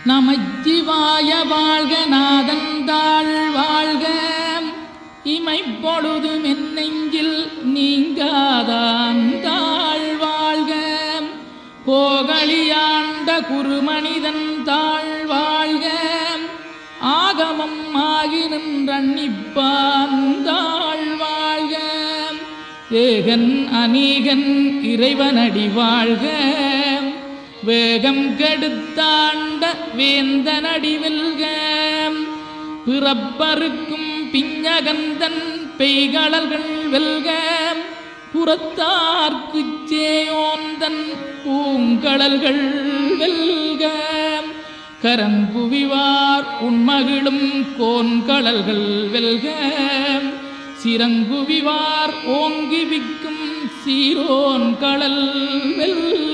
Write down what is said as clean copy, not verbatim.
நமச்சிவாய வாழ்க நாதந்தாள் வாழ்க இமைப்பொழுதும் என் நெஞ்சில் நீங்காதாந்தாள் வாழ்க கோகலியாண்ட குருமனிதன் தாழ் வாழ்க ஆகமம் ஆகி நின்றன்னிப்பாந்தாள் வாழ்க ஏகன் அநீகன் இறைவனடி வாழ்க வேகம் கெடுத்தாண்ட வேந்தனடி வெல்க பிறப்பருக்கும் பிஞகந்தன் பெய்களல்கள் வெல்க புறத்தார்க்குச் சேயோந்தன் பூங்கடல்கள் வெல்க கரங்குவிவார் உண்மகிழும் கோன்கடல்கள் வெல்க சிறங்குவிவார் ஓங்கி விக்கும் சீரோன் கடல் வெல்க.